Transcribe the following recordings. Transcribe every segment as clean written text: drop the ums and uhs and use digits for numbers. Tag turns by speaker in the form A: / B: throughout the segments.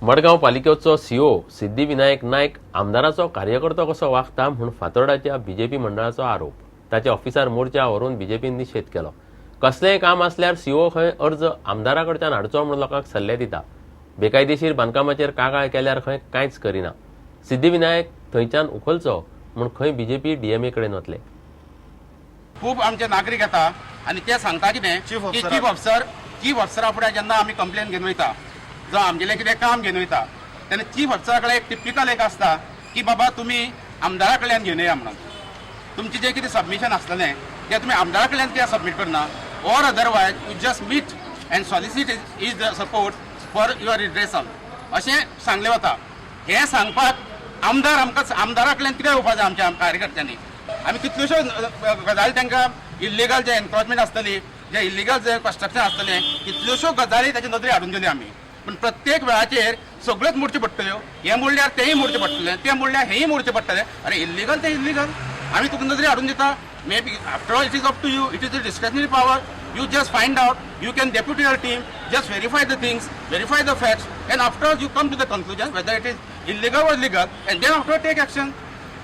A: Madgaon पालिकेचो CO Siddhivinayak नायक आमदाराचो कार्यकर्तो कसो वागता म्हूण फातोर्डाच्या बीजेपी मंडळाचो आरोप. ताचे ऑफिसार मोर्चा व्हरून बीजेपीन निशेध केलो. कसलेंय काम आसल्यार सीओ खंय अर्ज आमदारा कडच्यान हाडचो म्हूण लोकांक सल्ले दिता. बेकायदेशीर बांदकामाचेर कागाळ केल्यार खंय कांयच करिना. सिद्धिविनायक थंयच्यान उखलचो म्हूण खंय बीजेपी डीएमए कडेन वतले.
B: खूब आमचे नागरीक येता आनी ते सांगता कितें की चीफ ऑफिसरा फुडें जेन्ना आमी कंप्लेन घेवन वयता जो आमगेलें कितें काम घेवन वयता तेन्ना चीफ ऑफिसरा कडेन एक टिपिकल एक आसता की बाबा तुमी आमदारा कडल्यान घेवन येया म्हणून. तुमचें जें कितें सबमिशन आसलेलें तें तुमी आमदारा कडल्यान कित्याक सबमीट करना or otherwise you just meet and solicit is the support for your redressal अशें सांगलें वता. हें सांगपाक आमदारा कडल्यान कितें येवपाक जाय आमच्या कार्यकर्त्यांनी. आमी कितल्योश्यो गजाली तांकां इल्लिगल जे एन्क्रोचमेंट आसतली जे इल्लिगल जे कन्स्ट्रक्शन आसतलें कितल्योश्यो गजाली ताचे नदरेक हाडून दिल्यो आमी. पूण प्रत्येक वेळाचेर सगळ्योच मोडच्यो पडटल्यो. हें मोडल्यार तेंय मोडचें पडटलें तें मोडल्यार हेंय मोडचें पडटलें. अरे इल्लिगल ते इल्लिगल आमी तुका नदरेक हाडून दिता. Maybe after all it is up to you. It is the discretionary power. You just find out, you can deputy your team, just verify the things, verify the facts, and after all you come to the conclusion whether it is illegal or legal, and then after take action.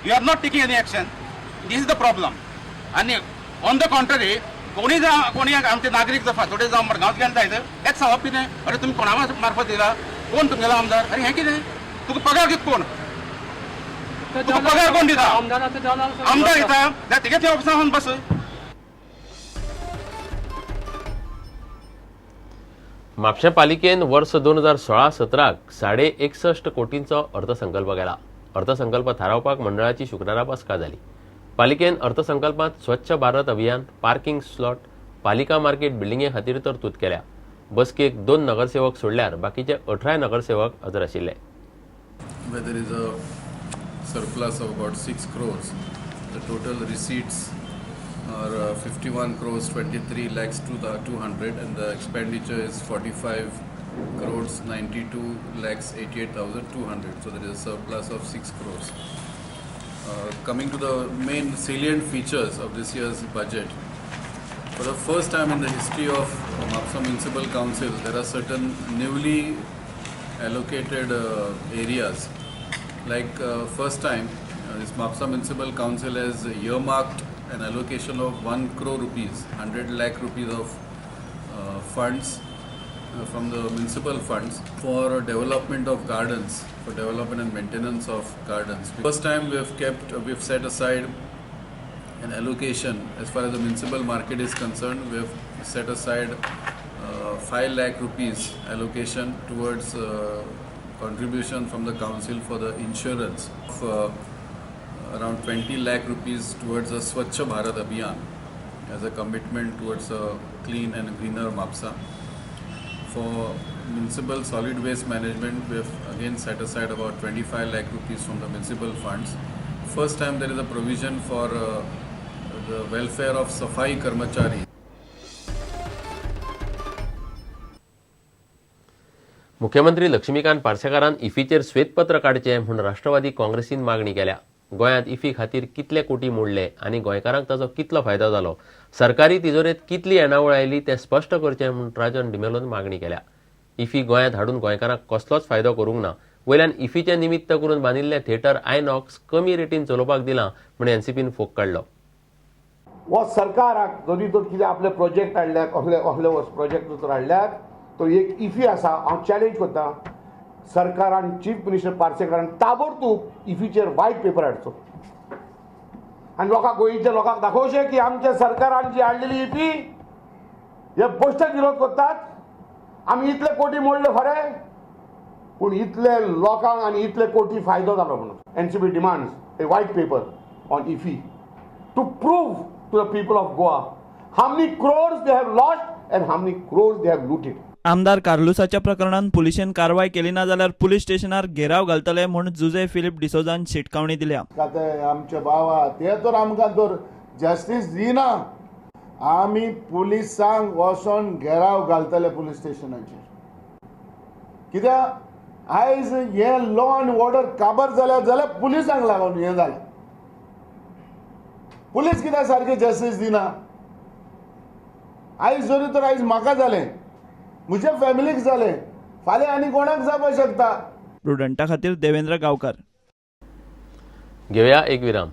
B: You are not taking any action. This is the problem. And on the contrary, कोणी आमचे नागरिक जर फातोर्डे जावं मडगांवचे गेले जायत हेच सांगप कितें अरे तुमी कोणा मार्फत दिला कोण तुमगेलो आमदार. अरे हें कितें तुका पगार कितें कोण तुका पगार कोण दिता आमदार दिता जाल्यार तेगे त्या ऑफिसान वचून बस.
A: म्हापशें पालिकेन वर्स 2016-17 61.5 कोटींचो अर्थसंकल्प केला. अर्थसंकल्प थारावपाक मंडळाची शुक्रारा बसका जाली. पालिकेन अर्थसंकल्पांत स्वच्छ भारत अभियान, पार्किंग स्लॉट, पालिका मार्केट बिल्डिंगे खातीर तरतूद केल्या. बसकेक 2 नगरसेवक सोडल्यार बाकीचे 18 नगरसेवक हजर आशिल्ले.
C: There is a surplus of about 6 crores. The total receipts are 51 crores 23 lakhs 200 and the expenditure is 45 crores 92 lakhs 88,200. So there is a surplus of 6 crores. Coming to the main salient features of this year's budget, for the first time in the history of Mapusa Municipal Council, there are certain newly allocated areas. Like first time, this Mapusa Municipal Council has earmarked an allocation of 1 crore rupees, 100 lakh rupees of funds from the municipal funds for development of gardens, for development and maintenance of gardens. First time we've set aside an allocation as far as the municipal market is concerned. We've set aside 5 lakh rupees allocation towards contribution from the council for the insurance of around 20 lakh rupees towards the Swachh Bharat Abhiyan as a commitment towards a clean and greener Mapusa. For municipal solid waste management, we have again set aside about 25 lakh rupees from the municipal funds. First time there is a provision for the welfare of Safai Karmachari.
A: मुख्यमंत्री लक्ष्मीकांत पार्सेकारान इफीचेर श्वेतपत्र काडचें म्हूण राष्ट्रवादी काँग्रेसीन मागणी केल्या. गोंयांत iffy खातीर कितले कोटी मोडले आनी गोंयकारांक ताचो कितलो फायदो जालो, सरकारी तिजोरेंत कितली येणावळ आयली तें स्पश्ट करचें म्हूण राजन डिमेलोन मागणी केल्या. इफी गोंयांत हाडून गोंयकारांक कसलोच फायदो करूंक ना. वयल्यान इफीचें निमित्त करून बांदिल्लें थिएटर आयनॉक्स कमी रेटीन चलोवपाक दिलां म्हूण एनसीपीन फोग काडलो.
D: वो सरकाराक जरी तर कितें आपले प्रोजेक्ट हाडल्यात असले प्रोजेक्ट जर हाडल्यात तो एक इफी आसा. हांव चॅलेंज करता सरकारान चीफ मिनिस्टर पार्सेकारान ताबडतोब इफीचेर व्हायट पेपर हाडचो आनी गोंयच्या लोकांक दाखोवचें की आमच्या सरकारान जी हाडलेली इफी हे पोस्टल विरोध करतात. आमी इतले कोटी मोडले खरे पूण इतले लोकांक आनी इतले कोटी फायदो जालो म्हणून. NCP demands a white paper on IFFI to prove to the people of Goa how many crores they have lost and how many crores they have looted.
E: आमदार कार्लुसाच्या प्रकरणात पुलिशेन कारवाय केली ना जाल्यार पुलीस स्टेशनार घेराव घालतले म्हूण जुजे फिलिप डिसोजान शिटकावणी दिल्या.
F: आमचे बाबा ते तर आमकां तर जस्टीस दिना. आमी पुलिसांक वचोन घेराव घालतले पुलीस स्टेशनाचेर. कित्याक आयज हे लॉ अँड ऑर्डर काबार जाल्यार पुलिसांक लागून हें जालें. पुलीस कित्याक सारके जस्टीस दिना. आयज जरी तर आयज म्हाका जालें, म्हज्या फॅमिलीक जालें, फाल्यां आनी कोणाक जावपाक शकता.
E: प्रुडंटा खातीर देवेंद्र गांवकार.
A: घेऊया एक विराम.